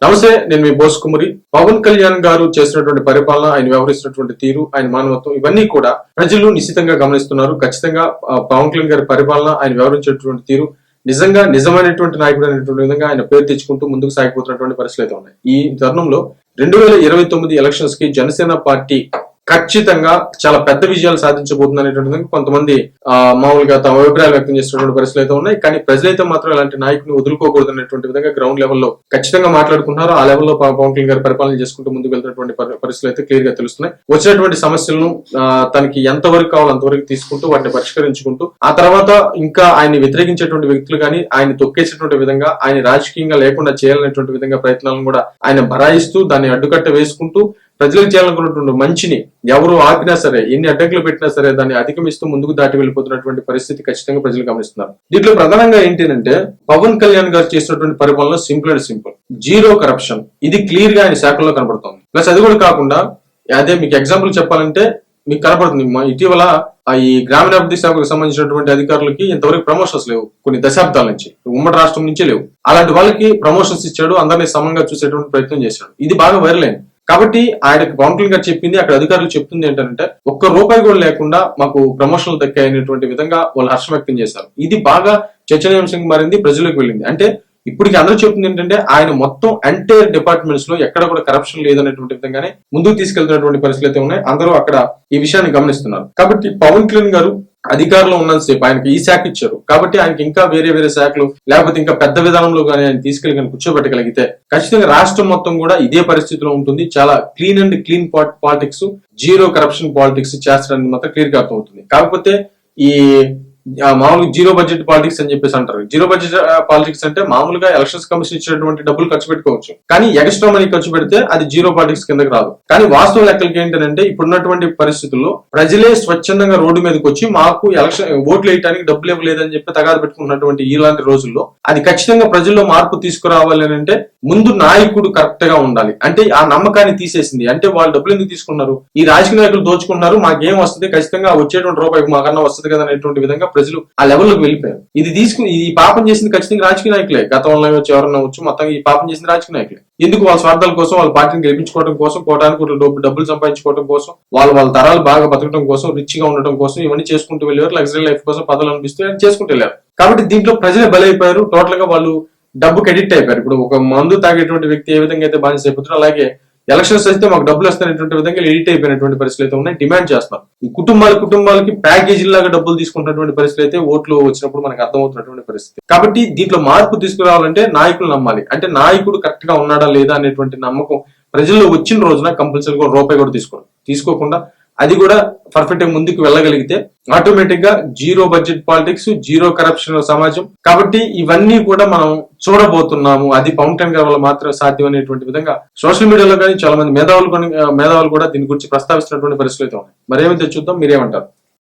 నమస్తే, నేను మీ బోస్ కుమరి. పవన్ కళ్యాణ్ గారు చేసినటువంటి పరిపాలన, ఆయన వ్యవహరిస్తున్నటువంటి తీరు, ఆయన మానవత్వం, ఇవన్నీ కూడా ప్రజలు నిశ్చితంగా గమనిస్తున్నారు. ఖచ్చితంగా పవన్ కళ్యాణ్ గారి పరిపాలన, ఆయన వ్యవహరించేటువంటి తీరు నిజంగా నిజమైనటువంటి నాయకుడు అనేటువంటి విధంగా ఆయన పేరు తెచ్చుకుంటూ ముందుకు సాగిపోతున్నటువంటి పరిస్థితులు అయితే ఉన్నాయి. ఈ తరుణంలో 2029 ఎలక్షన్స్ కి జనసేన పార్టీ ఖచ్చితంగా చాలా పెద్ద విజయాలు సాధించబోతుంది అనేటువంటి కొంతమంది మామూలుగా తమ అభిప్రాయాలు వ్యక్తం చేసినటువంటి పరిస్థితులు అయితే ఉన్నాయి. కానీ ప్రజలైతే మాత్రం ఇలాంటి నాయకుని వదులుకోకూడదు అనేటువంటి విధంగా గ్రౌండ్ లెవెల్లో ఖచ్చితంగా మాట్లాడుకుంటున్నారు. ఆ లెవెల్లో పవన్ కళ్యాణ్ గారి పరిపాలన చేసుకుంటూ ముందుకు వెళ్తున్నటువంటి పరిస్థితులు అయితే క్లియర్ గా తెలుస్తున్నాయి. వచ్చినటువంటి సమస్యలను తనకి ఎంతవరకు కావాలో అంతవరకు తీసుకుంటూ వాటిని పరిష్కరించుకుంటూ ఆ తర్వాత ఇంకా ఆయన్ని వ్యతిరేకించేటువంటి వ్యక్తులు కానీ ఆయన తొక్కేసేటువంటి విధంగా ఆయన రాజకీయంగా లేకుండా చేయాలనేటువంటి విధంగా ప్రయత్నాలను కూడా ఆయన బరాయిస్తూ దాన్ని అడ్డుకట్ట వేసుకుంటూ ప్రజలకు చేయాలనుకున్నటువంటి మంచిని ఎవరు ఆపినా సరే, ఎన్ని అడ్డంకులు పెట్టినా సరే దాన్ని అధిగమిస్తూ ముందుకు దాటి వెళ్ళిపోతున్నటువంటి పరిస్థితి ఖచ్చితంగా ప్రజలు గమనిస్తున్నారు. దీంట్లో ప్రధానంగా ఏంటంటే పవన్ కళ్యాణ్ గారు చేసినటువంటి పరిపాలన simple and simple, zero corruption. ఇది క్లియర్ గా ఆయన శాఖల్లో కనబడుతుంది. ప్లస్ అది కూడా కాకుండా అదే మీకు ఎగ్జాంపుల్ చెప్పాలంటే మీకు కనబడుతుంది, ఇటీవల ఈ గ్రామీణాభివృద్ధి శాఖకు సంబంధించినటువంటి అధికారులకి ఇంతవరకు ప్రమోషన్స్ లేవు, కొన్ని దశాబ్దాల నుంచి, ఉమ్మడి రాష్ట్రం నుంచే లేవు. అలాంటి వాళ్ళకి ప్రమోషన్స్ ఇచ్చాడు, అందరినీ సమంగా చూసేటువంటి ప్రయత్నం చేశాడు. ఇది బాగా వైరల్ అయింది. కాబట్టి ఆయనకు పవన్ కళ్యాణ్ గారు చెప్పింది, అక్కడ అధికారులు చెప్తుంది ఏంటంటే ఒక్క రూపాయి కూడా లేకుండా మాకు ప్రమోషన్లు దక్కాయనేటువంటి విధంగా వాళ్ళు హర్షం వ్యక్తం చేశారు. ఇది బాగా చర్చనీయాంశంగా మారింది, ప్రజలకు వెళ్ళింది. అంటే ఇప్పటికి అందరూ చెప్తుంది ఏంటంటే ఆయన మొత్తం ఎంటైర్ డిపార్ట్మెంట్స్ లో ఎక్కడ కూడా కరప్షన్ లేదనేటువంటి విధంగానే ముందుకు తీసుకెళ్తున్నటువంటి పరిస్థితులు అయితే ఉన్నాయి. అందరూ అక్కడ ఈ విషయాన్ని గమనిస్తున్నారు. కాబట్టి పవన్ కళ్యాణ్ గారు అధికారంలో ఉన్నంతసేపు ఆయనకి ఈ శాఖ ఇచ్చారు కాబట్టి ఆయనకి ఇంకా వేరే వేరే శాఖలు లేకపోతే ఇంకా పెద్ద విధానంలో కానీ ఆయన తీసుకెళ్లి కానీ కూర్చోబెట్టగలిగితే ఖచ్చితంగా రాష్ట్రం మొత్తం కూడా ఇదే పరిస్థితిలో ఉంటుంది. చాలా clean politics, zero corruption politics చేస్తారని మాత్రం క్లియర్ గా అర్థమవుతుంది. కాకపోతే ఈ మామూలుగా జీరో బడ్జెట్ పాలిటిక్స్ అని చెప్పేసి అంటారు. జీరో బడ్జెట్ పాలిటిక్స్ అంటే మామూలుగా ఎలక్షన్స్ కమిషన్ ఇచ్చినటువంటి డబ్బులు ఖర్చు పెట్టుకోవచ్చు, కానీ ఎక్స్ట్రా మనీ ఖర్చు పెడితే అది జీరో పాలిటిక్స్ కిందకి రాదు. కానీ వాస్తవ లెక్కలకి ఏంటంటే ఇప్పుడున్నటువంటి పరిస్థితుల్లో ప్రజలే స్వచ్ఛందంగా రోడ్డు మీదకి వచ్చి మాకు ఎలక్షన్ ఓట్లు వేయడానికి డబ్బులు ఇవ్వలేదని చెప్పి తగాదు పెట్టుకున్నటువంటి ఇలాంటి రోజుల్లో అది ఖచ్చితంగా ప్రజల్లో మార్పు తీసుకురావాలి అంటే ముందు నాయకుడు కరెక్ట్ గా ఉండాలి. అంటే ఆ నమ్మకాన్ని తీసేసింది. అంటే వాళ్ళు డబ్బులు ఎందుకు తీసుకున్నారు, ఈ రాజకీయ నాయకులు దోచుకున్నారు, మాకేం వస్తుంది, ఖచ్చితంగా వచ్చేటువంటి రూపాయికి మాకన్నా వస్తుంది కదా అనేటువంటి విధంగా ప్రజలు ఆ లెవెల్లోకి వెళ్ళిపోయారు. ఇది తీసుకుని ఈ పాపం చేసింది ఖచ్చితంగా రాజకీయ నాయకులే. గతంలో వచ్చి ఎవరన్నా వచ్చు, మొత్తం ఈ పాపం చేసింది రాజకీయ నాయకులే. ఎందుకు వాళ్ళ స్వార్థాల కోసం, వాళ్ళ పార్టీని గెలిపించుకోవడం కోసం, కోటానికి డబ్బులు సంపాదించుకోవడం కోసం, వాళ్ళ తరాలు బాగా బతకడం కోసం, రిచ్ గా ఉండడం కోసం ఇవన్నీ చేసుకుంటూ వెళ్ళారు. లగ్జరీ లైఫ్ కోసం పదవులు అనిపిస్తూ చేసుకుంటూ వెళ్ళారు. కాబట్టి దీంట్లో ప్రజలే బలైపోయారు. టోటల్ గా వాళ్ళు డబ్బుకి ఎడిక్ట్ అయిపోయారు. ఇప్పుడు ఒక మందు తాగేటువంటి వ్యక్తి ఏ విధంగా అయితే బానిస అయిపోతారో అలాగే ఎలక్షన్స్ అయితే మాకు డబ్బులు వస్తాయనేటువంటి విధంగా ఎడిట్ అయిపోయినటువంటి పరిస్థితులు అయితే ఉన్నాయి. డిమాండ్ చేస్తారు. ఈ కుటుంబాలకి ప్యాకేజీలాగా డబ్బులు తీసుకుంటున్నటువంటి పరిస్థితులు అయితే ఓట్లు వచ్చినప్పుడు మనకు అర్థమవుతున్నటువంటి పరిస్థితి. కాబట్టి దీంట్లో మార్పు తీసుకురావాలంటే నాయకులు నమ్మాలి. అంటే నాయకుడు కరెక్ట్ గా ఉన్నాడా లేదా అనేటువంటి నమ్మకం ప్రజల్లో వచ్చిన రోజున కంపల్సరీగా రూపాయి కూడా తీసుకోకుండా అది కూడా పర్ఫెక్ట్ గా ముందుకు వెళ్ళగలిగితే ఆటోమేటిక్ గా zero budget politics, zero corruption సమాజం. కాబట్టి ఇవన్నీ కూడా మనం చూడబోతున్నాము. అది పవన్ కళ్యాణ్ గారి వల్ల మాత్రం సాధ్యం అనేటువంటి విధంగా సోషల్ మీడియాలో కానీ చాలా మంది మేధావులు కూడా దీని గురించి ప్రస్తావిస్తున్నటువంటి పరిస్థితులు అయితే ఉన్నాయి. మరేమైతే చూద్దాం, మీరేమంటారు?